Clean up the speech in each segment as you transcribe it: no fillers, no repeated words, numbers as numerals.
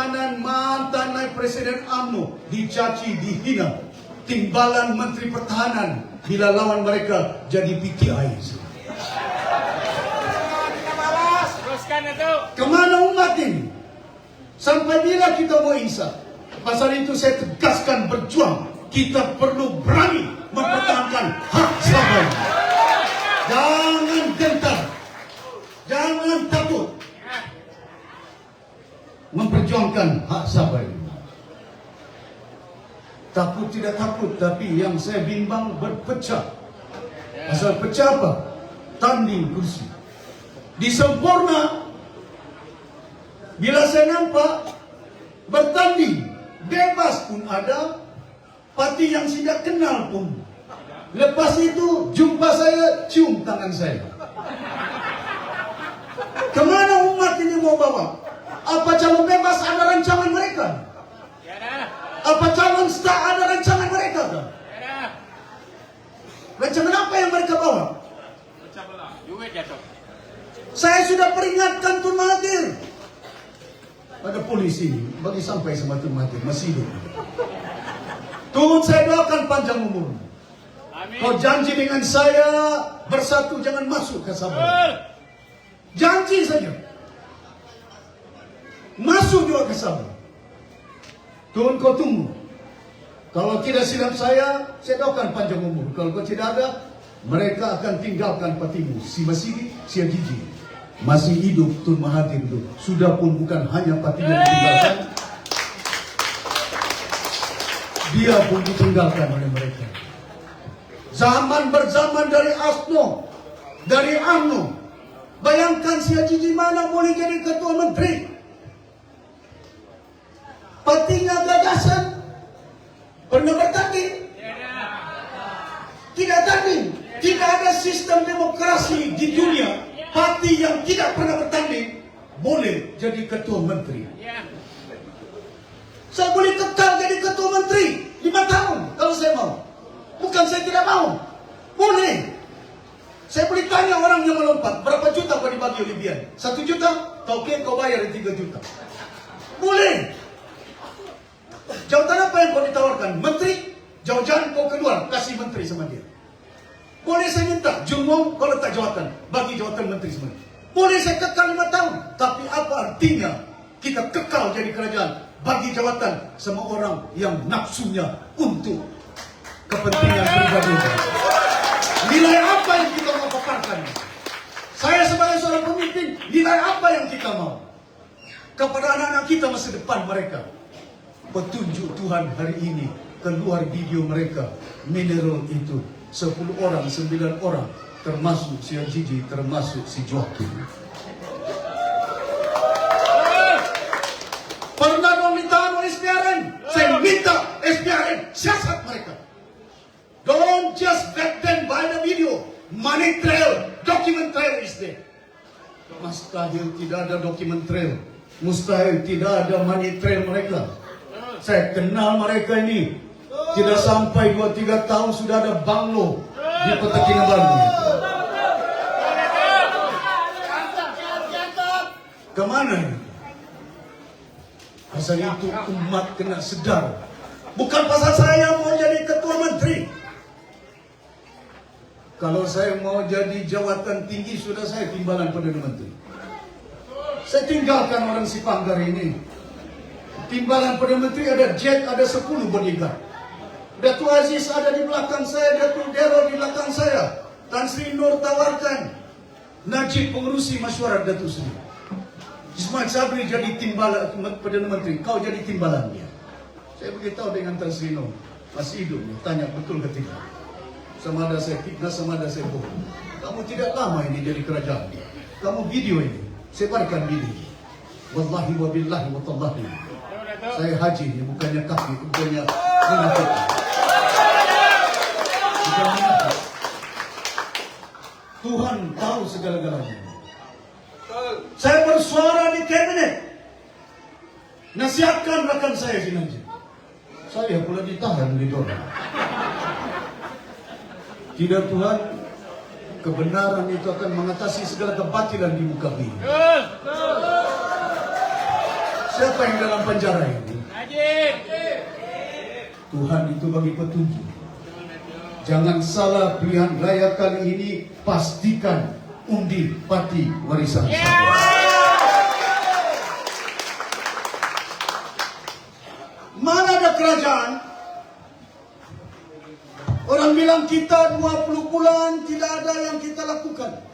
Pertahanan mantan naib Presiden UMNO dicaci, dihina. Timbalan Menteri Pertahanan bila lawan mereka jadi PTI. Kita balas, teruskan itu. Kemana umat ini? Sampai bila kita mau insaf? Pasal itu saya tegaskan berjuang. Kita perlu berani mempertahankan hak sahabat. Jangan gentar. Jangan takut. Memperjuangkan hak sahabat. Takut tidak takut, tapi yang saya bimbang berpecah. Pasal pecah apa? Tanding kursi. Di Sempurna, bila saya nampak bertanding, bebas pun ada, parti yang tidak kenal pun. Lepas itu jumpa saya, cium tangan saya. Kemana umat ini mau bawa? Apa calon bebas ada rancangan mereka? Apa calon star ada rancangan mereka? Rancangan apa yang mereka bawa? Saya sudah peringatkan Tun Mahathir. Ada polisi ini, bagi sampai sama Tun Mahathir, masih hidup. Tun, saya doakan panjang umur. Kau janji dengan saya bersatu, jangan masuk ke Sabah. Janji saja. Masuk juga ke Sabah. Tun, kau tunggu. Kalau tidak silap saya doakan panjang umur. Kalau kau tidak ada, mereka akan tinggalkan partimu. Si Masidi, si Gigi. Masih hidup Tun Mahathir itu. Sudah pun bukan hanya partinya ditinggalkan, dia pun ditinggalkan oleh mereka. Zaman berzaman dari ASNO, dari UMNO. Bayangkan si Gigi mana boleh jadi ketua menteri. Partinya gagasan pernah bertanding? Tidak tanding. Tidak ada sistem demokrasi di dunia. Parti yang tidak pernah bertanding boleh jadi ketua menteri. Saya boleh kekal jadi ketua menteri 5 tahun kalau saya mau. Bukan saya tidak mau. Boleh. Saya boleh tanya orang yang melompat, berapa juta kau dibagi oleh Bian? 1 juta? Tauke kau bayar 3 juta. Boleh. Jawatan apa yang kau ditawarkan? Menteri? Jauh-jauh kau keluar, kasih menteri sama dia. Boleh saya minta, Jumong kau letak jawatan, bagi jawatan menteri semua. Boleh saya kekal 5 tahun. Tapi apa artinya kita kekal jadi kerajaan, bagi jawatan sama orang yang nafsunya untuk kepentingan pribadi? Nilai apa yang kita mau paparkan? Saya sebagai seorang pemimpin, nilai apa yang kita mau kepada anak-anak kita masa depan mereka? Petunjuk Tuhan hari ini keluar video mereka, mineral itu 10 orang, 9 orang, termasuk si Gigi, termasuk si Joaquin. Pernah meminta SPRN, saya minta SPRN siasat mereka. Don't just back them by the video. Money trail, document trail is there. Mustahil tidak ada document trail. Mustahil tidak ada money trail mereka. Saya kenal mereka ini. Tidak sampai 2-3 tahun sudah ada banglo di Kota Kinabalu. Kemana ini? Pasal itu umat kena sedar. Bukan pasal saya mau jadi ketua menteri. Kalau saya mau jadi jawatan tinggi, sudah saya timbalan Perdana Menteri. Saya tinggalkan orang Sipanggar ini. Timbalan Perdana Menteri ada jet, ada 10 bodyguard. Datuk Aziz ada di belakang saya, Datuk Dero di belakang saya. Tan Sri Nur tawarkan Najib pengurusi mesyuarat Datuk Sri. Ismail Sabri jadi timbalan Perdana Menteri, kau jadi timbalan dia. Saya beritahu dengan Tan Sri Nur, masih hidup, tanya betul ke tidak. Sama ada saya fitnah, sama ada saya bohong. Kamu tidak lama ini jadi kerajaan. Kamu video ini, sebarkan video. Wallahi wa billahi wa tallahi. Saya haji ini, bukannya kafir, bukannya munafik. Bukan munafik. Tuhan tahu segala-galanya. Saya bersuara di kabinet. Nasihatkan rakan saya si Najib. Saya pula ditahan di dorang. Tidak Tuhan, kebenaran itu akan mengatasi segala kebatilan di muka bumi. Siapa yang dalam penjara ini? Najib. Tuhan itu bagi petunjuk. Jangan salah pilihan raya kali ini, pastikan undi pati warisan. Mana ada kerajaan? Orang bilang kita 20 bulan tidak ada yang kita lakukan.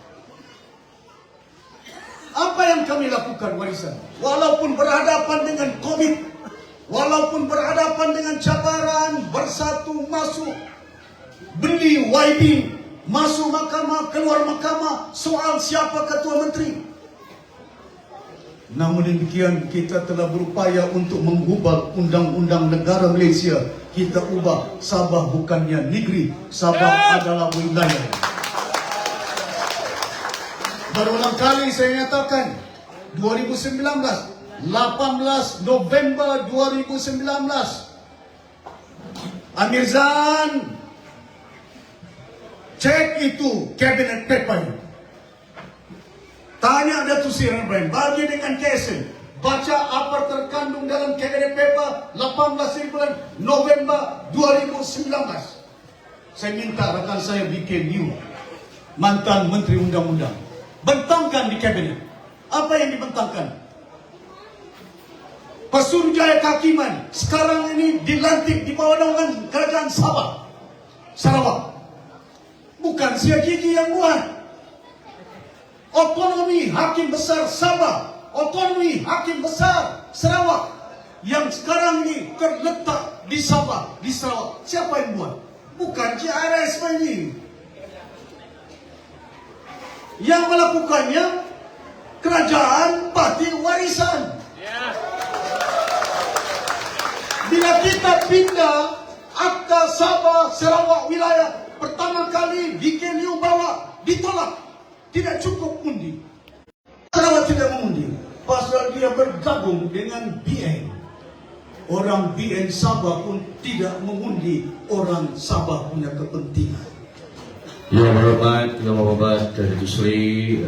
Apa yang kami lakukan warisan? Walaupun berhadapan dengan COVID, walaupun berhadapan dengan cabaran, bersatu masuk, beli YB, masuk mahkamah, keluar mahkamah, soal siapa ketua menteri. Namun demikian kita telah berupaya untuk mengubah undang-undang negara Malaysia. Kita ubah Sabah bukannya negeri, Sabah adalah wilayah. Berulang kali saya nyatakan 2019, 18 November 2019, Amir Zan cek itu cabinet paper. Tanya Datuk Seri Ibrahim, bagi dengan KSN, baca apa terkandung dalam cabinet paper 18 bulan November 2019. Saya minta rakan saya BKU, mantan Menteri Undang-Undang, bentangkan di kabinet. Apa yang dibentangkan? Pesuruhjaya Kehakiman sekarang ini dilantik di bawah naungan Kerajaan Sabah, Sarawak. Bukan Sia Gigi yang buat. Otonomi Hakim Besar Sabah, otonomi Hakim Besar Sarawak yang sekarang ini terletak di Sabah, di Sarawak. Siapa yang buat? Bukan JRS ini. Yang melakukannya kerajaan parti warisan. Bila kita pindah akta Sabah Sarawak wilayah, pertama kali BKU bawa ditolak. Tidak cukup undi. Sarawak tidak mengundi pasal dia bergabung dengan BN. Orang BN Sabah pun tidak mengundi, orang Sabah punya kepentingan. Yang hormat Datuk Seri,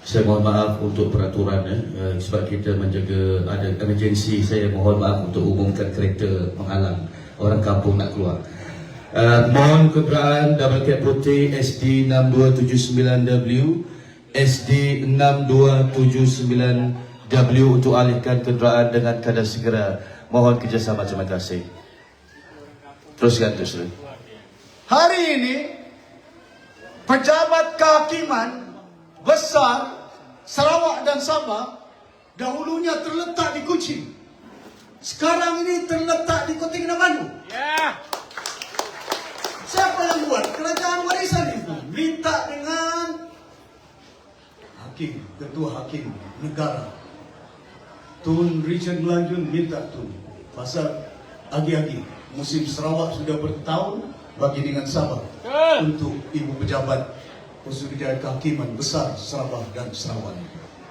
saya mohon maaf untuk peraturan sebab kita menjaga ada emergency. Saya mohon maaf untuk umumkan kereta menghalang orang kampung nak keluar. Mohon kenderaan double cab putih SD 6279W, SD 6279W untuk alihkan kenderaan dengan kadar segera. Mohon kerjasama, terima kasih. Teruskan Datuk Seri. Hari ini pejabat kehakiman besar Sarawak dan Sabah dahulunya terletak di Kuching. Sekarang ini terletak di Kota Kinabalu. Siapa yang buat? Kerajaan warisan itu. Minta dengan hakim, ketua hakim negara. Tun Richard Melanjun minta tu. Pasal agi-agi musim Sarawak sudah bertahun bagi dengan Sabah untuk ibu pejabat Pesuruhjaya Kehakiman Besar Sabah dan Sarawak.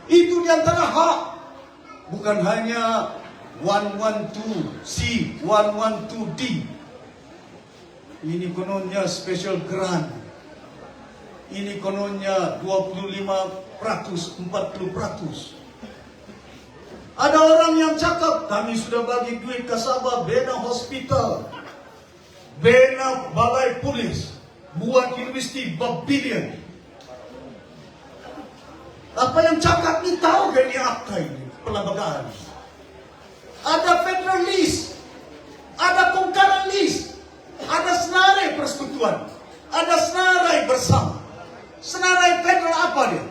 Itu di antara hak. Bukan hanya 112C, 112D. Ini kononnya special grant. Ini kononnya 25%, 40%. Ada orang yang cakap, kami sudah bagi duit ke Sabah, bina hospital, bina balai polis, buat universiti berbilion. Apa yang cakap ni tahu ke ni akta ini, perlembagaan. Ada federal list, ada concurrent list. Ada senarai persekutuan, ada senarai bersama. Senarai federal apa dia?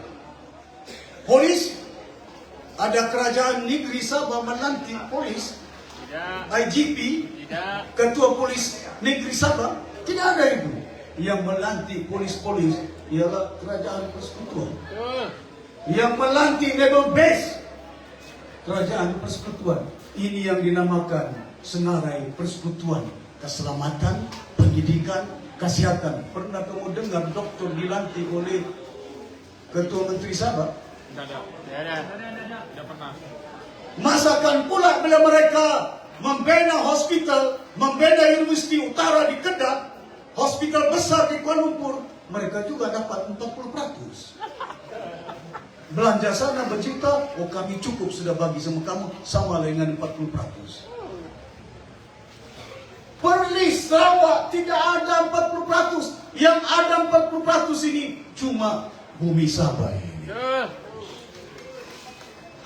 Polis, ada kerajaan negeri Sabah melantik polis. IGP, ketua polis negeri Sabah, tidak ada itu. Yang melantik polis-polis ialah kerajaan persekutuan. Yang melantik naval base, kerajaan persekutuan. Ini yang dinamakan senarai persekutuan. Keselamatan, pendidikan, kesihatan. Pernah kamu dengar doktor dilantik oleh Ketua Menteri Sabah? Tidak pernah. Masakan pula bila mereka membina hospital, membina Universiti Utara di Kedah, hospital besar di Kuala Lumpur, mereka juga dapat 40%. Belanja sana berjuta, oh kami cukup sudah bagi sama kamu, sama dengan 40%. Perlis Sarawak tidak ada 40%. Yang ada 40% ini cuma Bumi Sabah ini.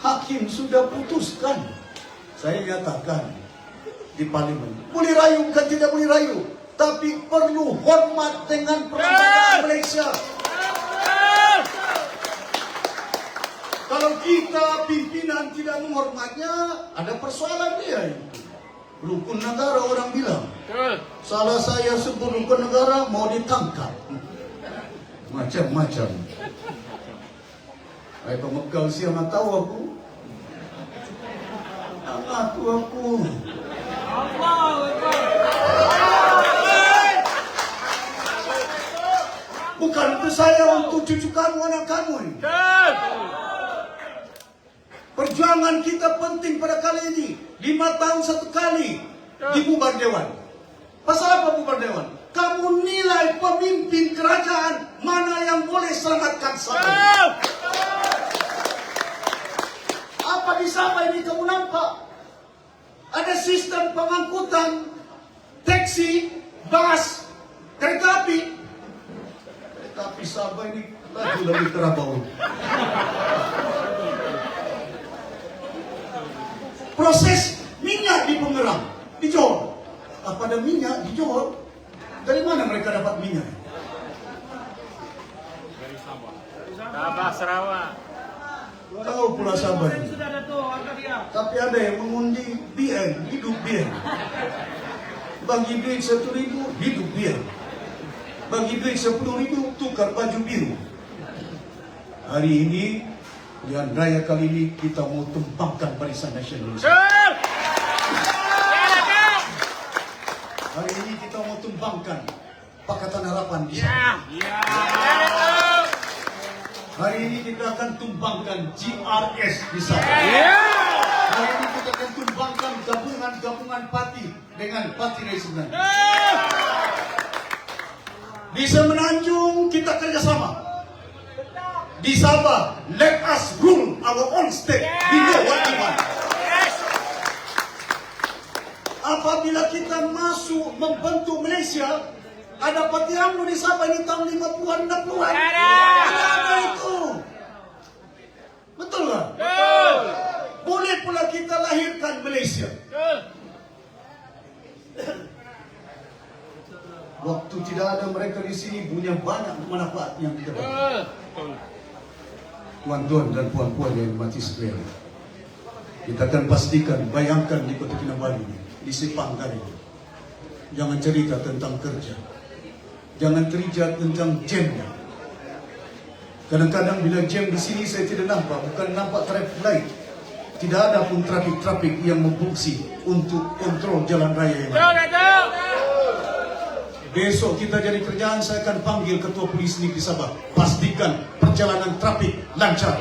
Hakim sudah putuskan. Saya nyatakan di parlimen. Boleh rayu bukan tidak boleh rayu, tapi perlu hormat dengan perlembagaan Malaysia. Kalau kita pimpinan tidak menghormatnya, ada persoalan dia itu. Rukun negara orang bilang. Salah saya sebut rukun negara mau ditangkap. Macam-macam. Hai pemegau siapa tahu aku. Aku. Bukan untuk saya, untuk cucu kamu, anak kamu ini. Perjuangan kita penting pada kali ini. 5 tahun 1 kali dibubar dewan. Pasal apa bubar dewan? Kamu nilai pemimpin kerajaan mana yang boleh selamatkan Sabah. Apa di Sabah ini kamu nampak? Ada sistem pengangkutan taksi, bas, kereta api. Tapi Sabah ini lagi terabau. Proses minyak di Pengerang, di Johor. Apa ada minyak di Johor? Dari mana mereka dapat minyak? Dari Sabah. Sabah, Sarawak. Tahu pula Sabah ini. Tapi ada yang mengundi BN, hidup BN. Bagi duit 1.000, hidup BN. Bagi duit 10.000, tukar baju biru. Hari ini, Pilihan Raya kali ini kita mau tumpangkan Barisan Nasionalis. Hari ini kita mau tumpangkan Pakatan Harapan di sana. Hari ini kita akan tumbangkan GRS di sana. Hari ini kita akan tumbangkan gabungan parti dengan Parti Nasional. Di Semenanjung kita kerjasama. Di Sabah, let us rule our own state. We know what we want. Apabila kita masuk membentuk Malaysia, ada Parti UMNO di Sabah ini tahun 50-an, 60-an. Ada itu. Betul tak? Boleh pula kita lahirkan Malaysia. Waktu tidak ada mereka di sini, punya banyak manfaat yang kita dapat. Tuan-tuan dan puan-puan yang mati sekalian, kita akan pastikan, bayangkan di Kota Kinabalu, di Sepang Garing. Jangan cerita tentang kerja. Jangan cerita tentang jamnya. Kadang-kadang bila jam di sini saya tidak nampak, bukan nampak traffic light. Tidak ada pun trafik yang berfungsi untuk kontrol jalan raya yang ada. Besok kita jadi kerjaan, saya akan panggil Ketua Polis Negeri Sabah. Pastikan perjalanan trafik lancar.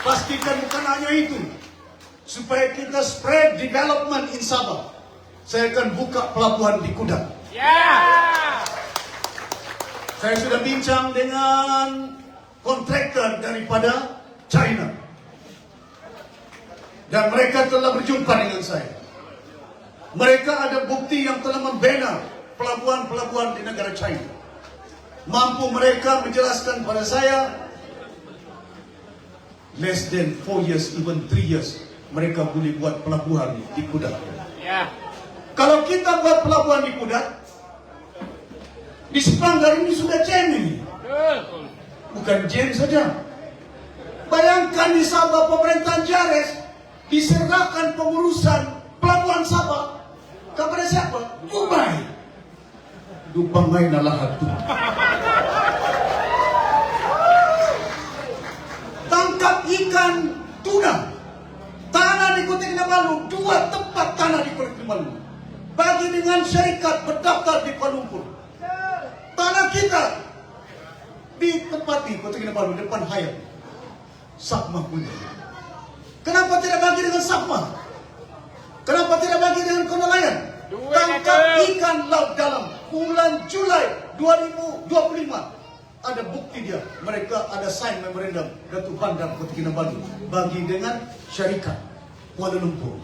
Pastikan bukan hanya itu. Supaya kita spread development in Sabah. Saya akan buka pelabuhan di Kudat. Saya sudah bincang dengan kontraktor daripada China. Dan mereka telah berjumpa dengan saya. Mereka ada bukti yang telah membina pelabuhan-pelabuhan di negara China. Mampu mereka menjelaskan pada saya, less than 4 years, even 3 years, mereka boleh buat pelabuhan di Kudat. Kalau kita buat pelabuhan di Kudat, di Sepanggar ini sudah jam ini. Bukan jam saja. Bayangkan di Sabah pemerintahan Jares diserahkan pengurusan pelabuhan Sabah kepada siapa? Dubai. Dubai nalah tu. Tangkap ikan tuna. Tanah di Kota Kinabalu, 2 tempat tanah di Kota Kinabalu. Bagi dengan syarikat berdaftar di Kuala Lumpur. Tanah kita di tempat di Kota Kinabalu depan Hayat. Sakmah punya. Kenapa tidak bagi dengan Sakmah? Kenapa tidak bagi dengan Nelayan? Tangkap ikan laut dalam bulan Julai 2025. Ada bukti dia. Mereka ada sign memorandum Datuk Bandar Kota Kinabalu bagi dengan syarikat Kuala Lumpur.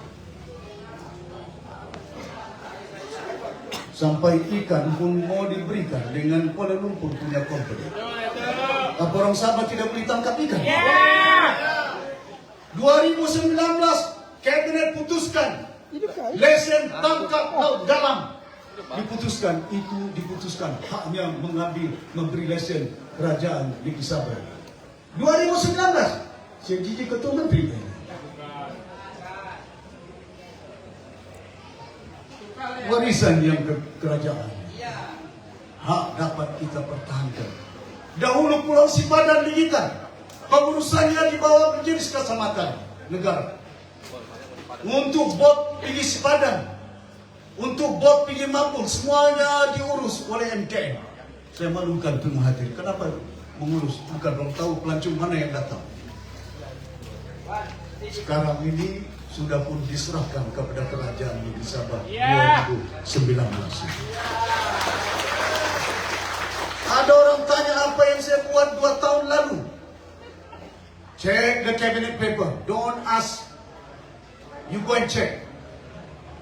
Sampai ikan pun mau diberikan dengan Kuala Lumpur punya company. Apa orang Sabah tidak boleh tangkap ikan? 2019 Kabinet putuskan lesen tangkap laut dalam. Diputuskan, itu diputuskan haknya mengambil, memberi lesen kerajaan Negeri Sabah. 2019 Syekh Jiji Ketua Menteri. Warisan yang kerajaan, hak dapat kita pertahankan. Dahulu Pulau Sipadan diikat, pengurusannya dibawa menjadi kecamatan negara. Untuk bot pergi Sipadan, untuk bot pergi Mapun, semuanya diurus oleh MKN. Saya malukan Tun Mahathir. Kenapa mengurus? Bukan orang tahu pelancong mana yang datang. Sekarang ini sudah pun diserahkan kepada kerajaan Negeri Sabah 2019. Ada orang tanya apa yang saya buat 2 tahun lalu. Check the cabinet paper. Don't ask. You go and check.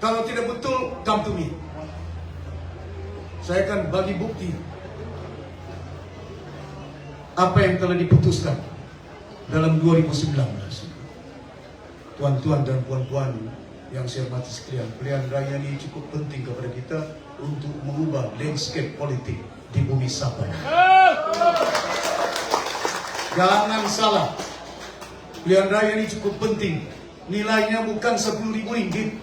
Kalau tidak betul, come to me. Saya akan bagi bukti apa yang telah diputuskan dalam 2019. Tuan-tuan dan puan-puan yang saya hormati sekalian, pilihan raya ini cukup penting kepada kita untuk mengubah landscape politik di bumi Sabah. Jangan salah, pilihan raya ini cukup penting. Nilainya bukan RM10.000,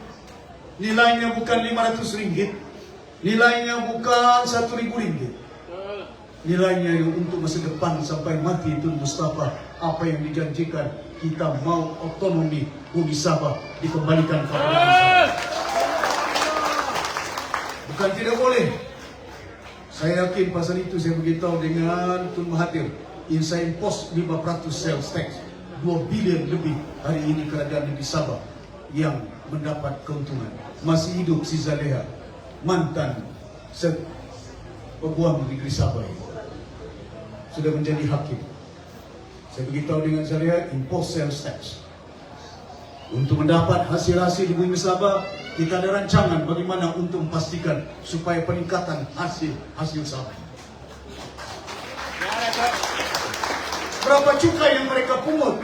nilainya bukan RM500, nilainya bukan RM1.000. Nilainya untuk masa depan sampai mati Tun Mustafa. Apa yang dijanjikan, kita mau otonomi bumi Sabah dikembalikan kepada Sabah. Bukan tidak boleh. Saya yakin pasal itu saya beritahu dengan Tun Mahathir. Saya impose 5% sales tax, 2 bilion lebih hari ini kerajaan Negeri Sabah yang mendapat keuntungan. Masih hidup si Zaleha, mantan peguam Negeri Sabah ini, sudah menjadi hakim. Saya beritahu dengan Zaleha, impose sales tax. Untuk mendapat hasil-hasil di bumi Sabah, kita ada rancangan bagaimana untuk memastikan supaya peningkatan hasil Sabah. Berapa cukai yang mereka pungut?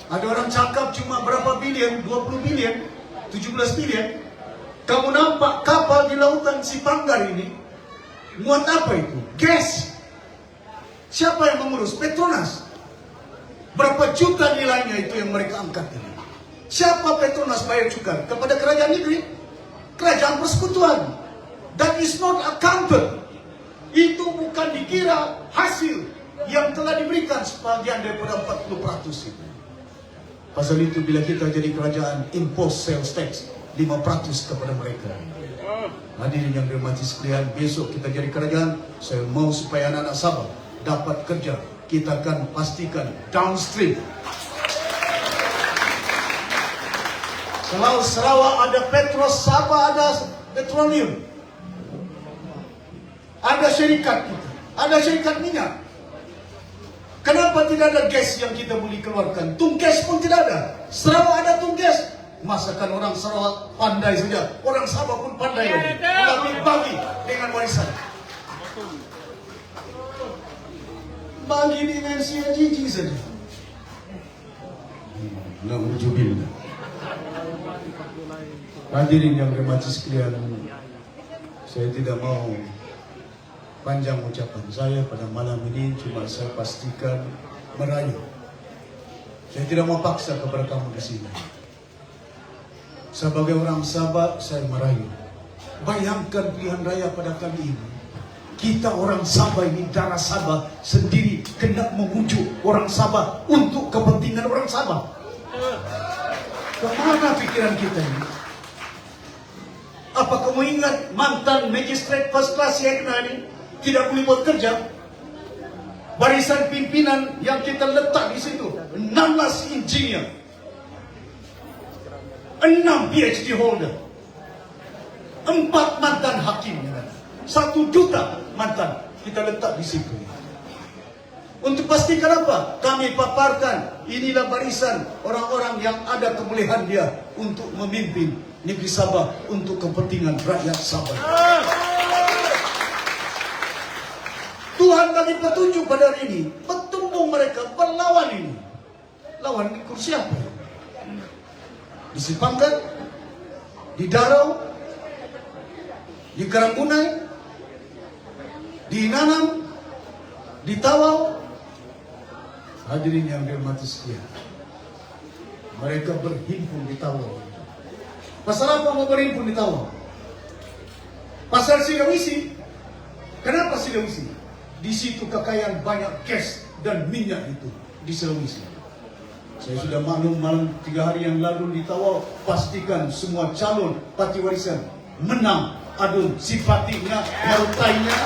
Ada orang cakap cuma berapa bilion, 20 bilion, 17 bilion. Kamu nampak kapal di lautan Sipanggar ini muat apa itu? Gas. Siapa yang mengurus? Petronas. Berapa juta nilainya itu yang mereka angkat ini? Siapa Petronas bayar cukai? Kepada kerajaan negeri? Kerajaan persekutuan. That is not accounted. Itu bukan dikira hasil yang telah diberikan sebagian daripada 40% itu. Pasal itu bila kita jadi kerajaan, impose sales tax 5% kepada mereka. Hadirin yang dirahmati sekalian, besok kita jadi kerajaan, saya mau supaya anak-anak Sabah dapat kerja. Kita akan pastikan downstream. Kalau Sarawak ada Petros, Sabah ada petroleum. Ada syarikat kita, ada syarikat minyak. Kenapa tidak ada gas yang kita boleh keluarkan? Tunggas pun tidak ada. Sarawak ada tunggas. Masakan orang Sarawak pandai saja. Orang Sabah pun pandai lagi. Tapi bagi dengan warisan. Bagi dengan Syekh Jiji saja. Nauzubillah. Hadirin yang dirahmati sekalian, saya tidak mau panjang ucapan saya pada malam ini, cuma saya pastikan merayu. Saya tidak mau paksa kepada kamu di sini. Sebagai orang Sabah, saya merayu. Bayangkan pilihan raya pada kali ini. Kita orang Sabah ini, darah Sabah sendiri hendak memujuk orang Sabah untuk kepentingan orang Sabah. Kemana pikiran kita ini? Apa kamu ingat mantan magistrate first class Yekna ini tidak boleh buat kerja? Barisan pimpinan yang kita letak di situ 16 engineer, 6 PhD holder, 4 mantan hakim, 1 juta mantan kita letak di situ. Untuk pastikan apa? Kami paparkan, inilah barisan orang-orang yang ada kebolehan dia untuk memimpin negeri Sabah untuk kepentingan rakyat Sabah. Tuhan bagi petunjuk pada hari ini, bertemu mereka berlawan ini. Lawan kursi apa? Di Sipangkat, di Darau, di Karangbunai, di Nanam, di Tawau. Hadirin yang dirahmati sekalian, mereka berhimpun di Tawau. Pasal apa mau berhimpun di Tawau? Pasal Sulawesi. Kenapa Sulawesi? Di situ kekayaan banyak gas dan minyak itu di Sulawesi. Saya sudah maklum malam 3 hari yang lalu di Tawau, pastikan semua calon parti warisan menang. Adun sipatinya, marutainya,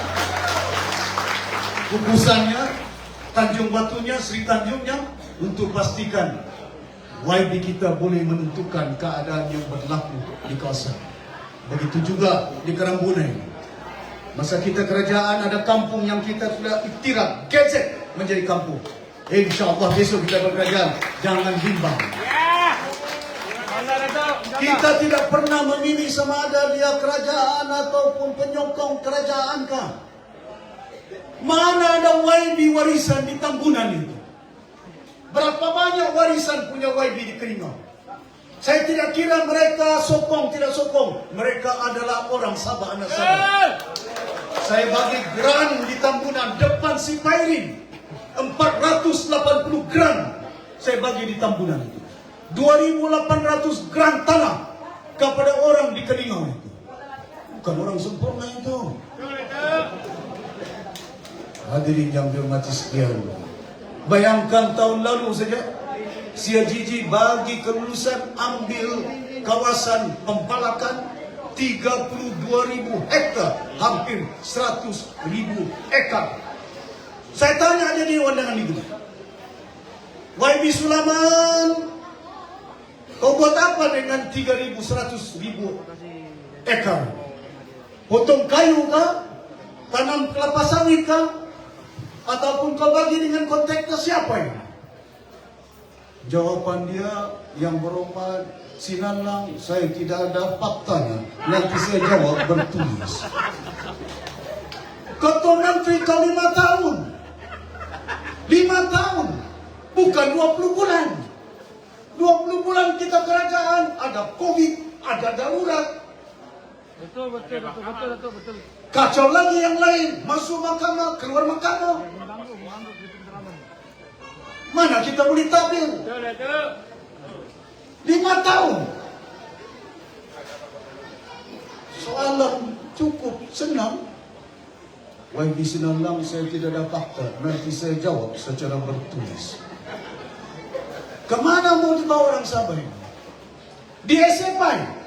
kukusannya, Tanjung Batunya, Sri Tanjungnya, untuk pastikan YB kita boleh menentukan keadaan yang berlaku di kawasan. Begitu juga di Karangbunai. Masa kita kerajaan, ada kampung yang kita sudah iktiraf, gesek menjadi kampung. InsyaAllah besok kita berkerajaan, jangan bimbang. Kita tidak pernah memilih sama ada dia kerajaan ataupun penyokong kerajaan kah? Mana ada YB warisan di Tambunan itu? Berapa banyak warisan punya YB di Keringau? Saya tidak kira mereka sokong, tidak sokong. Mereka adalah orang Sabah, anak Sabah. Saya bagi gran di Tambunan depan si Pairin. 480 gran saya bagi di Tambunan itu. 2.800 gran tanah kepada orang di Keringau itu. Bukan orang sempurna itu. Hadirin yang dirahmati sekalian, bayangkan tahun lalu saja Sia Jiji bagi kelulusan ambil kawasan Pempalakan 32.000 hektar, hampir 100.000 ekar. Saya tanya jadi undangan itu, YB Sulaman, kau buat apa dengan 3.100.000 ekar? Potong kayu kah? Tanam kelapa sawit kah? Ataupun kau bagi dengan kontraktor siapa ini? Jawaban dia yang berhormat, Sinalang, saya tidak ada faktanya. Nanti saya jawab bertulis. Ketua Menteri kau 5 tahun. 5 tahun. Bukan 20 bulan. 20 bulan kita kerajaan, ada Covid, ada darurat. Betul. Kacau lagi yang lain, masuk mahkamah, keluar mahkamah. Mana kita boleh tabir? 5 tahun. Soalan cukup senang. YB Sinalang, saya tidak ada fakta. Nanti saya jawab secara bertulis. Kemana mau dibawa orang Sabah ini? Di SFI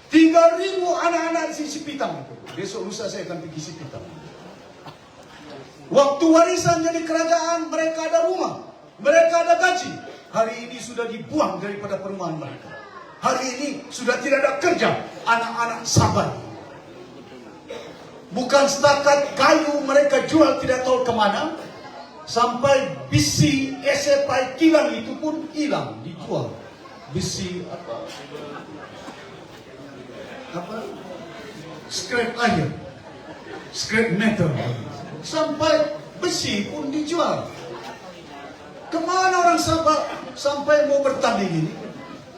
3.000 anak-anak di Sipitang. Besok lusa saya akan pergi Sipitang. Waktu warisan jadi kerajaan, mereka ada rumah, mereka ada gaji. Hari ini sudah dibuang daripada perumahan mereka. Hari ini sudah tidak ada kerja anak-anak Sabah. Bukan setakat kayu mereka jual tidak tahu kemana, sampai besi SFI kilang itu pun hilang, dijual. Besi apa? Scrap iron, scrap metal, sampai besi pun dijual. Kemana orang Sabah sampai mau bertanding ini,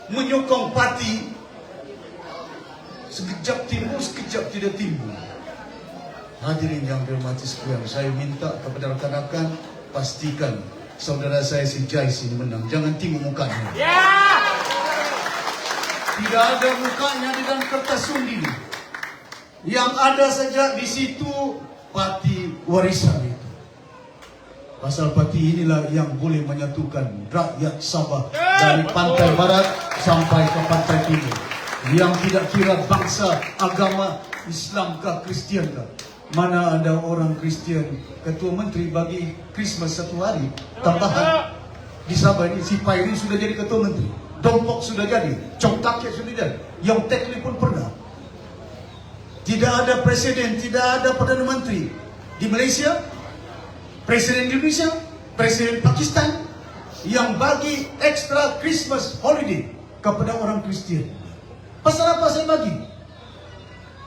menyokong parti sekejap timbul, sekejap tidak timbul. Hadirin yang dirahmati sekalian, saya minta kepada rekan-rekan pastikan saudara saya si Jais ini menang. Jangan tengok mukanya. Tidak ada mukanya di dalam kertas undi. Yang ada saja di situ parti warisan itu. Pasal parti inilah yang boleh menyatukan rakyat Sabah dari pantai barat sampai ke pantai timur. Yang tidak kira bangsa, agama, Islam kah, Kristian kah. Mana ada orang Kristian ketua menteri bagi Christmas 1 hari tambahan. Di Sabah ini si Pairin sudah jadi ketua menteri, Dompok sudah jadi, Chong Taket sudah jadi, Yong Tekli pun pernah. Tidak ada presiden, tidak ada perdana menteri di Malaysia, Presiden Indonesia, Presiden Pakistan yang bagi extra Christmas holiday kepada orang Kristian. Pasal apa saya bagi?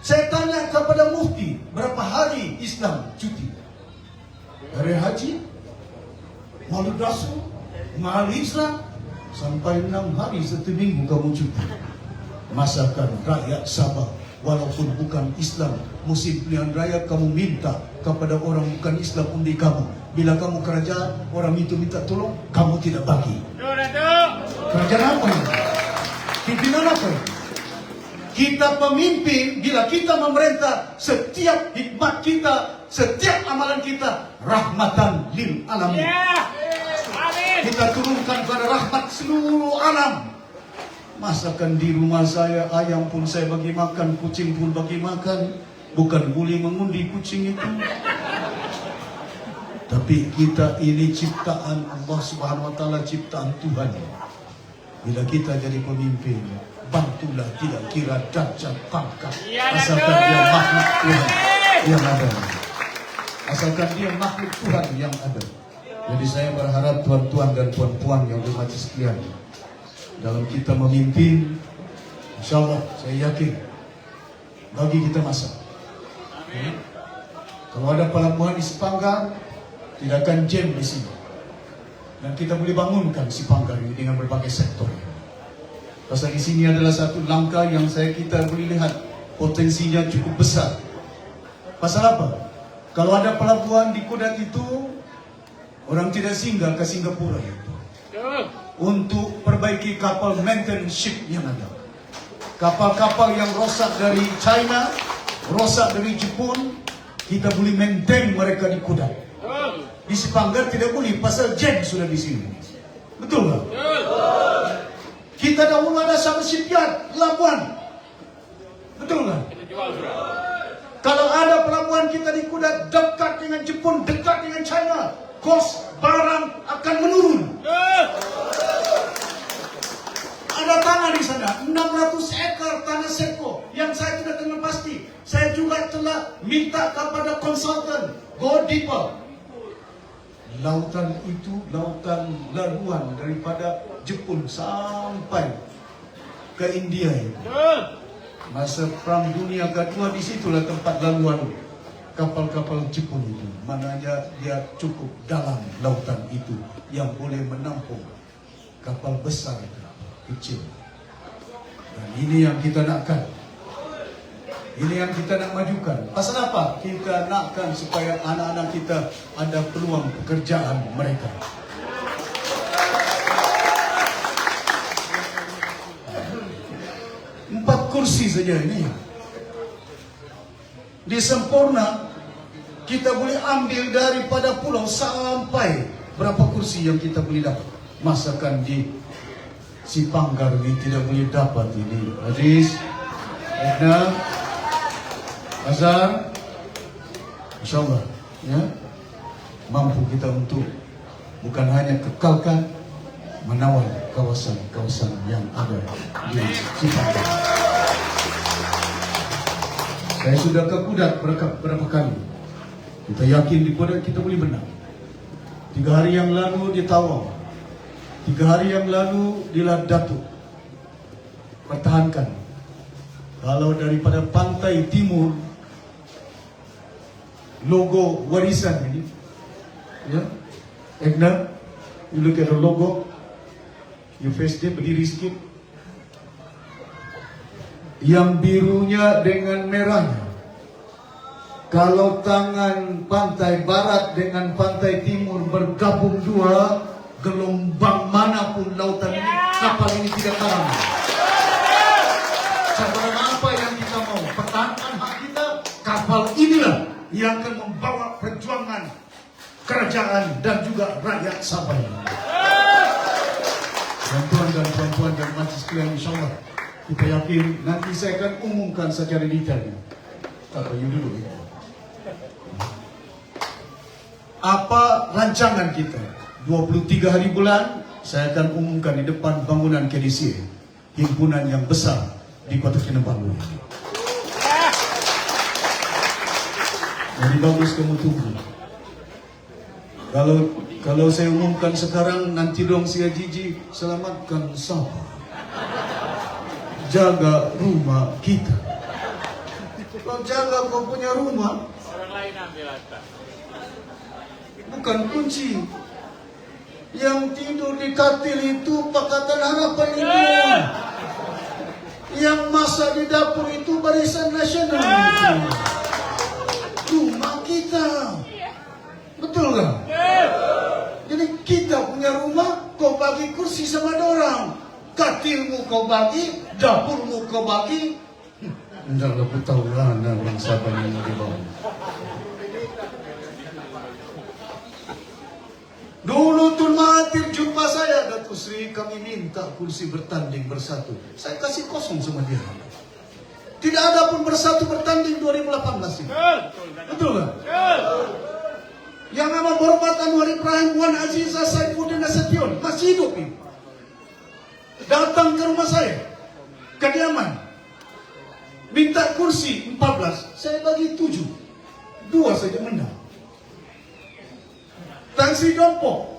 Saya tanya kepada mufti, berapa hari Islam cuti? Hari Haji, Maulid Rasul, Maulid Islam, sampai 6 hari satu minggu kamu cuti. Masakan rakyat Sabah, walaupun bukan Islam, musim pilihan raya kamu minta kepada orang bukan Islam undi kamu. Bila kamu kerajaan, orang itu minta tolong, kamu tidak bagi. Kerajaan apa ini? Pimpinan apa ini? Kita pemimpin, bila kita memerintah, setiap hikmat kita, setiap amalan kita, rahmatan lil alamin. Kita turunkan pada rahmat seluruh alam. Masakan di rumah saya, ayam pun saya bagi makan, kucing pun bagi makan. Bukan boleh mengundi kucing itu. Tapi kita ini ciptaan Allah Subhanahu Wa Taala, ciptaan Tuhan. Bila kita jadi pemimpin, bantulah, tidak kira darjat pangkat, asalkan dia makhluk Tuhan yang ada. Asalkan dia makhluk Tuhan yang ada. Jadi saya berharap tuan-tuan dan puan-puan yang bermajlis sekalian, dalam kita memimpin, insya Allah saya yakin bagi kita masa. Kalau ada pelabuhan di Sipanggar, tidak akan jam di sini. Dan kita boleh bangunkan Sipanggar ini dengan berbagai sektor. Pasal di sini adalah satu langkah yang kita boleh lihat potensinya cukup besar. Pasal apa? Kalau ada pelabuhan di Kudat itu, orang tidak singgah ke Singapura itu. Untuk perbaiki kapal maintenance ship yang ada. Kapal-kapal yang rosak dari China, rosak dari Jepun, kita boleh maintain mereka di Kudat. Di Sipanggar tidak boleh, pasal jam sudah di sini. Betul tak? Kita dahulu ada sama shipyard, Labuan. Betul tak? Kalau ada pelabuhan kita di Kudat dekat dengan Jepun, dekat dengan China, kos barang akan menurun. Ada tanah di sana, 600 ekar tanah Seko yang saya tidak kenal pasti. Saya juga telah minta kepada konsultan Go Deeper. Lautan itu lautan laluan daripada Jepun sampai ke India itu. Masa Perang Dunia Kedua, disitulah tempat laluan kapal-kapal Jepun itu. Maknanya dia cukup dalam lautan itu yang boleh menampung kapal besar itu, kecil. Dan ini yang kita nakkan. Ini yang kita nak majukan. Pasal apa? Kita nakkan supaya anak-anak kita ada peluang pekerjaan mereka. Empat kursi saja ini. Di Sempurna, kita boleh ambil daripada pulau sampai berapa kursi yang kita boleh dapat. Masakan di Sipanggar ini tidak boleh dapat ini. Hadis, Edna, Azhar, InsyaAllah ya, mampu kita untuk bukan hanya kekalkan, menawar kawasan-kawasan yang ada di Sipanggar. Saya sudah ke Kudat berapa kali. Kita yakin di Kudat kita boleh menang. 3 hari yang lalu di Tawau, 3 hari yang lalu di Ladatu. Pertahankan. Kalau daripada pantai timur, logo warisan ini, ya, Egna, you look at the logo, you face dia berdiri sikit, yang birunya dengan merahnya. Kalau tangan pantai barat dengan pantai timur bergabung dua, gelombang manapun lautan ini, kapal ini tidak karam. Sebenarnya apa yang kita mau? Pertahankan hak kita, kapal inilah yang akan membawa perjuangan kerajaan dan juga rakyat Sabah. Tuan-tuan dan puan-puan dan majlis sekalian, insyaAllah kita yakin nanti saya akan umumkan secara detailnya. Tak payah dulu ya. Apa rancangan kita? 23 hari bulan saya akan umumkan di depan bangunan KDC, himpunan yang besar di Kota Kinabalu. Jadi bagus kamu tunggu. Kalau saya umumkan sekarang, nanti dong si Jiji selamatkan Sabah, jaga rumah kita. Kau jaga kau punya rumah, Orang lain ambil harta. bukan kunci. Yang tidur di katil itu Pakatan Harapan Ilmuwan. Yang masak di dapur itu Barisan Nasional. Rumah kita. Betul kan? Jadi kita punya rumah, kau bagi kursi sama orang. Katilmu kau bagi, dapurmu kau bagi. Enggak aku tahu lah orang Sabah yang di bawah. Dulu Tun Mahathir jumpa saya, Datuk Sri, kami minta kursi bertanding bersatu. Saya kasih kosong sama dia. Tidak ada pun bersatu bertanding 2018 ini. Betul kan? Yang amat berhormat Anwar Ibrahim, Wan Azizah, Saifuddin Nasution masih hidup ini. Datang ke rumah saya, kediaman, minta kursi 14, saya bagi 7, 2 saja menang. Tan Sri Dompo,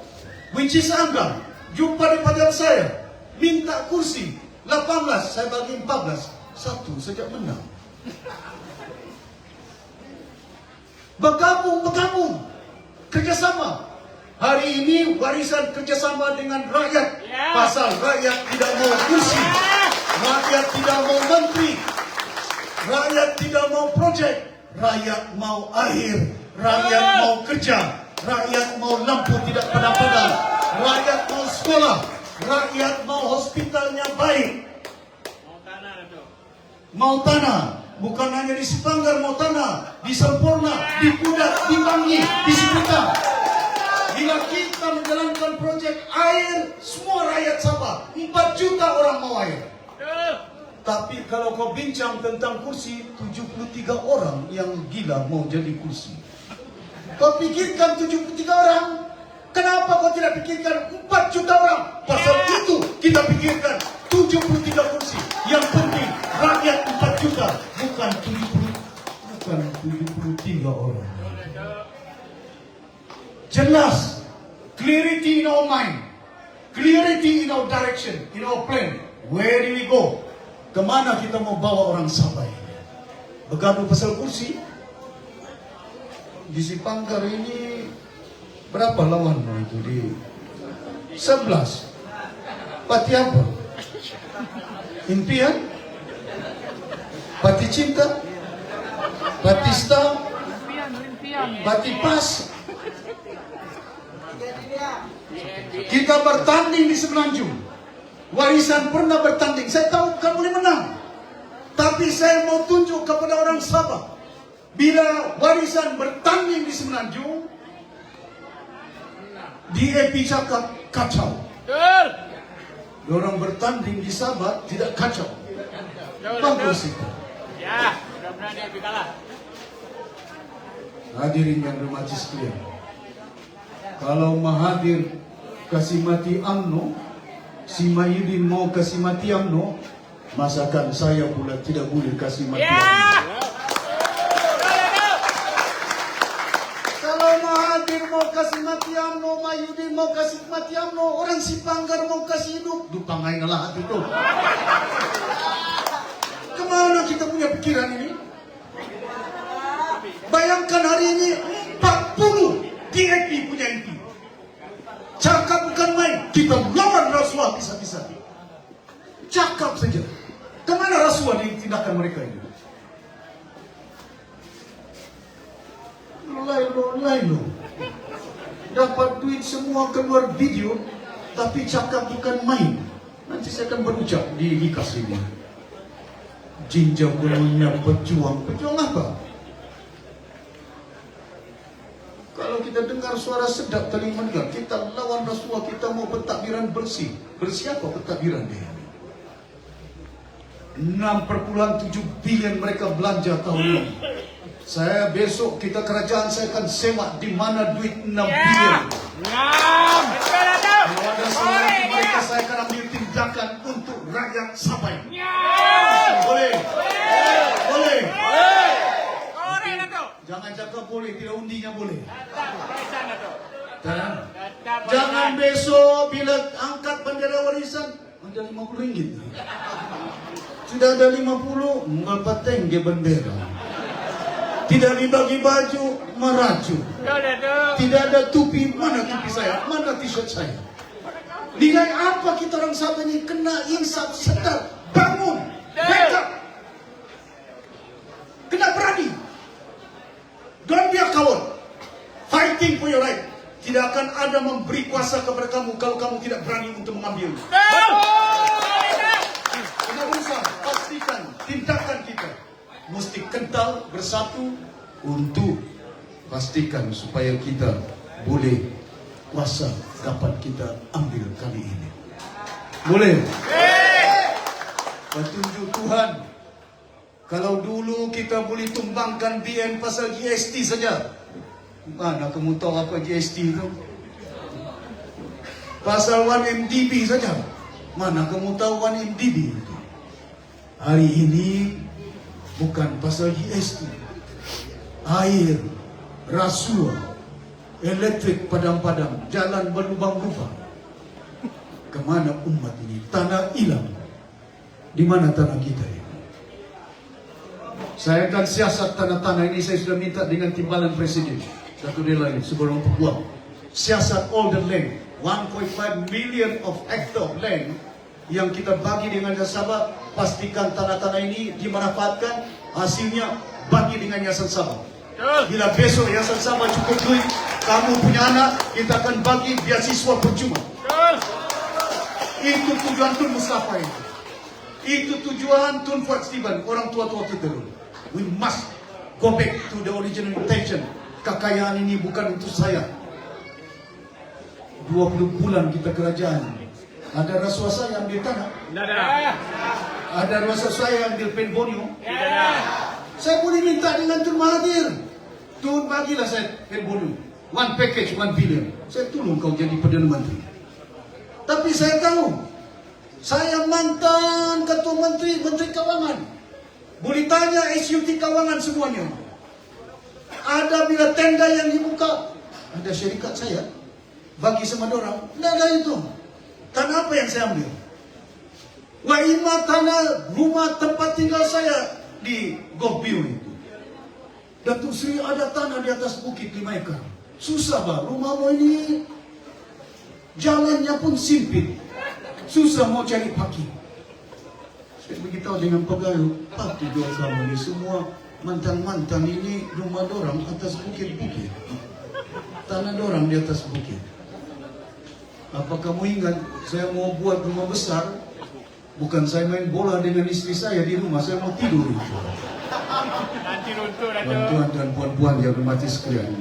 which is Angga, jumpa di padian saya, minta kursi 18, saya bagi 14, 1 saja menang. Bergabung, kerjasama. Hari ini warisan kerjasama dengan rakyat. Pasal rakyat tidak mau kursi, rakyat tidak mau menteri, rakyat tidak mau projek, rakyat mau air, rakyat mau kerja, rakyat mau lampu tidak padam-padam, rakyat mau sekolah, rakyat mau hospitalnya baik. Mau tanah itu. Mau tanah, bukan hanya di Sipanggar, mau tanah, di Sempurna, di Pudak, di Bangi, di Sipitang. Bila kita menjalankan proyek air, semua rakyat Sabah, 4 juta orang mau air. Tapi kalau kau bincang tentang kursi, 73 orang yang gila mau jadi kursi. Kau pikirkan 73 orang, kenapa kau tidak pikirkan 4 juta orang? Pasal itu kita pikirkan 73 kursi. Yang penting rakyat 4 juta, bukan 73 orang. Jelas, clarity in our mind, clarity in our direction, in our plan. Where do we go? Kemana kita mau bawa orang Sabah ini? Bergaduh pasal kursi. Di Sipanggar ini berapa lawan itu di 11. Parti apa? Impian? Parti Cinta? Parti Star? Parti Pas? Kita bertanding di Semenanjung. Warisan pernah bertanding. Saya tahu bukan boleh menang, tapi saya mau tunjuk kepada orang Sabah, bila warisan bertanding di Semenanjung, DAP cakap kacau. Orang bertanding di Sabah tidak kacau. Bagus itu. Ya, mudah-mudahan dia kalah. Hadirin yang bermajlis sekalian, kalau Mahathir kasih mati UMNO, si Mahyudin mau kasih mati UMNO, masakan saya pula tidak boleh kasih mati UMNO. Kalau Mahathir mau kasih mati UMNO, Mahyudin mau kasih mati UMNO, orang Sipanggar mau kasih hidup, dupangai ngalah hati itu. Kemana kita punya pikiran ini? Bayangkan hari ini 40 DAP punya MP. Cakap bukan main, kita lawan rasuah bisa-bisa. Cakap saja. Kemana rasuah di tindakan mereka ini? Lailo. Dapat duit semua keluar video, tapi cakap bukan main. Nanti saya akan berucap di Likas ini. Jinjau punya pejuang apa? Kalau kita dengar suara sedap telinga dengar, kita lawan rasuah, kita mau pentadbiran bersih. Bersih apa pentadbiran dia? 6,7 bilion mereka belanja tahun ini. Saya besok kita kerajaan saya akan semak di mana duit 6 bilion. Kalau ada salah mereka, saya akan ambil tindakan untuk rakyat Sabah. Boleh. Jangan cakap boleh, tidak undinya boleh. Tanah. Tetap Jangan besok bila angkat bendera warisan ada RM50. Tidak ada 50, mengapa tengge bendera? Tidak dibagi baju, meracu. Betul, Datuk. Tidak ada tupi, mana tupi saya? Mana t-shirt saya? Nilai apa kita orang Sabah ini kena insaf, sedar, bangun, wake up. Kena berani. Don't be a coward. Fighting for your right. Tidak akan ada memberi kuasa kepada kamu kalau kamu tidak berani untuk mengambil. Kena berusaha, pastikan tindakan kita mesti kental, bersatu untuk pastikan supaya kita boleh kuasa dapat kita ambil kali ini. Boleh? Petunjuk Tuhan. Kalau dulu kita boleh tumbangkan BN pasal GST saja. Mana kamu tahu apa GST itu? Pasal 1MDB saja. Mana kamu tahu 1MDB itu? Hari ini bukan pasal GST. Air, rasuah, elektrik padam-padam, jalan berlubang-lubang. Kemana umat ini? Tanah hilang. Di mana tanah kita ini? Saya akan siasat tanah-tanah ini. Saya sudah minta dengan timbalan presiden. Satu dia lagi sebelum berbuang. Siasat all the land. 1.5 million of hectare land yang kita bagi dengan Sabah. Pastikan tanah-tanah ini dimanfaatkan. Hasilnya bagi dengan Yayasan Sabah. Bila besok Yayasan Sabah cukup duit, kamu punya anak, kita akan bagi beasiswa percuma. Itu tujuan Tun Mustafa itu. Itu tujuan Tun Fuad Steven, orang tua-tua kita dulu. We must go back to the original intention. Kekayaan ini bukan untuk saya. 20 bulan kita kerajaan. Ada rasuah saya ambil tanah. Tidak ada. Ada rasuah saya ambil pen bonio. Tidak ada. Saya boleh minta dengan Tun Mahathir. Tun bagilah saya pen bonio. One package, 1 billion. Saya tolong kau jadi Perdana Menteri. Tapi saya tahu, saya mantan Ketua Menteri, Menteri Kawangan. Boleh tanya SUT Kawangan semuanya. Ada bila tenda yang dibuka, ada syarikat saya bagi sama orang. Tidak ada itu. Tanah apa yang saya ambil? Waima tanah rumah tempat tinggal saya di Gohbiu itu. Datuk Seri ada tanah di atas bukit 5 ekar. Susah bah, rumahmu ini jalannya pun sempit. Susah mau cari parking. Saya beritahu dengan pegawai, Pak tidur kamu ini semua mantan-mantan ini rumah dorang atas bukit-bukit. Tanah dorang di atas bukit. Apa kamu ingat saya mau buat rumah besar? Bukan saya main bola dengan istri saya di rumah, saya mau tidur itu. Nanti runtuh, Datuk. Tuan-tuan dan puan-puan yang hormati sekalian,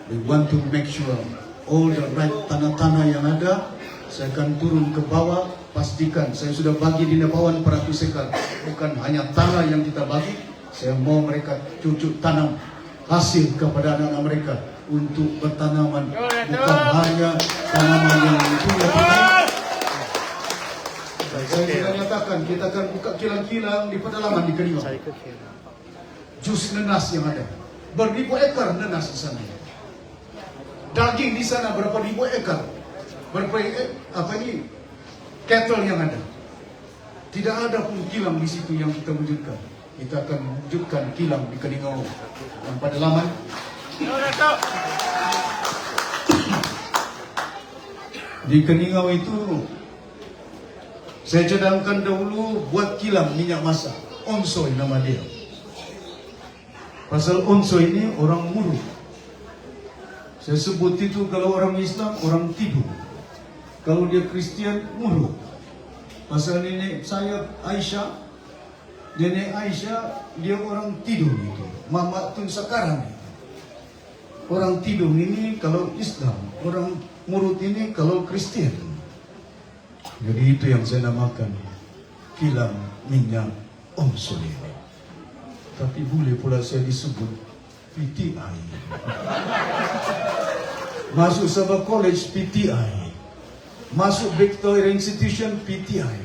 we want to make sure all the right tanah-tanah yang ada, saya akan turun ke bawah, pastikan saya sudah bagi di Nebawan peratus ekar. Bukan hanya tanah yang kita bagi, saya mau mereka cucuk tanam hasil kepada anak-anak mereka untuk bertanaman, bukan hanya tanaman yang punya tinggi. Saya sudah nyatakan kita akan buka kilang-kilang di pedalaman di Keniwa. Jus nenas yang ada, beribu ekar nenas di sana. Daging di sana berapa ribu ekar, berapa apa ini cattle yang ada. Tidak ada pun kilang di situ yang kita wujudkan. Kita akan wujudkan kilang di Keningau dan pedalaman. Datuk. Di Keningau itu saya cadangkan dahulu buat kilang minyak masak. Onsoy nama dia. Pasal onsoy ini orang Muru. Saya sebut itu kalau orang Islam orang tidur. Kalau dia Kristian Muru. Pasal nenek saya Aisyah, nenek Aisyah dia orang tidur itu. Mama Tun sekarang itu. Orang tidur ini kalau Islam, orang Murut ini kalau Kristian. Jadi itu yang saya namakan kilang minyak onsoy. Tapi boleh pula saya disebut PTI. Masuk Sabah College PTI. Masuk Victoria Institution PTI.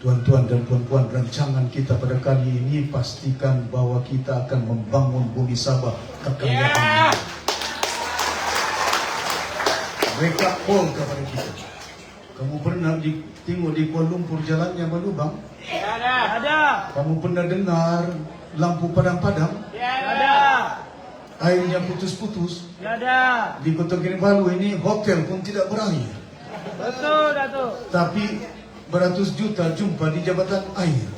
Tuan-tuan dan puan-puan, rancangan kita pada kali ini pastikan bahwa kita akan membangun bumi Sabah kekayaan. wake up call kepada kita. Kamu pernah tengok di Kuala Lumpur jalannya berlubang? Ada. Kamu pernah dengar lampu padam-padam? Ada. Airnya putus-putus? Ada. Di Kota Kinabalu ini hotel pun tidak berair. Betul, Datuk. Tapi beratus juta jumpa di jabatan air.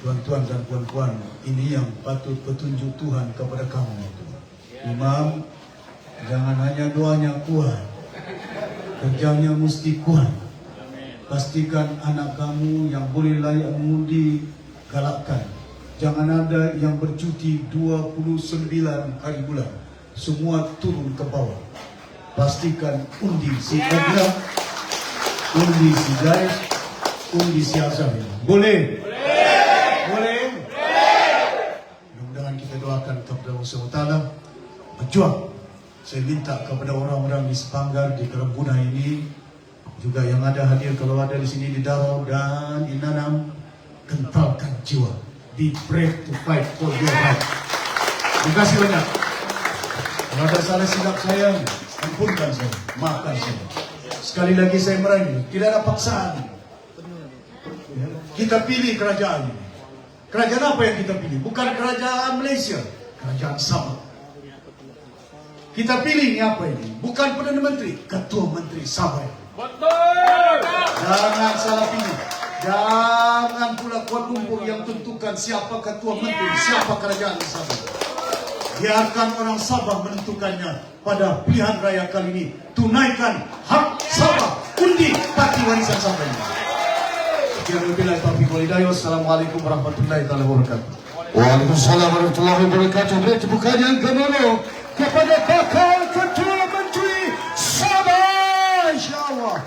Tuan-tuan dan puan-puan, ini yang patut petunjuk Tuhan kepada kamu. Imam, jangan hanya doanya kuat, kerjanya mesti kuat. Pastikan anak kamu yang boleh layak mengundi, galakkan. Jangan ada yang bercuti 29 hari bulan. Semua turun ke bawah. Pastikan undi si Edna, undi si Jais, undi si Azhar. Boleh? Boleh? Mudah-mudahan kita doakan kepada Allah SWT berjuang. Saya minta kepada orang-orang di Sepanggar, di Kerembuna ini, juga yang ada hadir kalau ada di sini di Darau dan di Nanam, kentalkan jiwa. Be brave to fight for your right. Terima kasih banyak. Kalau ada salah silap saya, ampunkan saya, maafkan saya. Sekali lagi saya merayu, tidak ada paksaan. Ya, kita pilih kerajaan ini. Kerajaan apa yang kita pilih? Bukan kerajaan Malaysia, kerajaan Sabah. Kita pilih ini apa ini? Bukan Perdana Menteri, Ketua Menteri Sabah. Betul. Jangan salah pilih. Jangan pula Kuala Lumpur yang tentukan siapa Ketua Menteri, siapa kerajaan Sabah. Biarkan orang Sabah menentukannya pada pilihan raya kali ini. Tunaikan hak Sabah. Undi parti warisan Sabah ini. Assalamualaikum warahmatullahi wabarakatuh. Waalaikumsalam warahmatullahi wabarakatuh. Beri tepukan yang gemuruh kepada bakal Ketua Menteri Sabah, insyaAllah.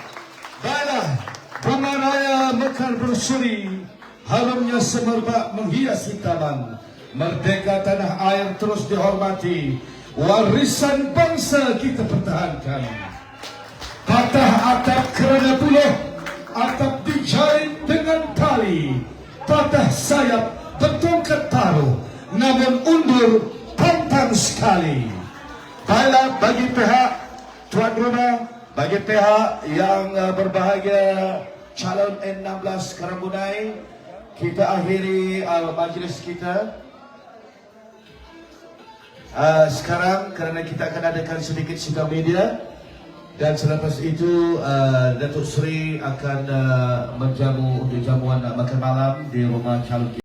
Baiklah, Bunga Raya Mekar berseri, harumnya semerbak menghiasi taman. Merdeka tanah air terus dihormati, warisan bangsa kita pertahankan. Patah atap kerana buluh, atap dijahit dengan tali, patah sayap bertongkat taruh, namun undur pantang sekali. Baiklah, bagi pihak tuan rumah, bagi pihak yang berbahagia, calon N16 Karambunai, kita akhiri majlis kita. Sekarang kerana kita akan adakan sedikit sidang media, dan selepas itu Datuk Seri akan menjamu untuk jamuan makan malam di rumah calon kita.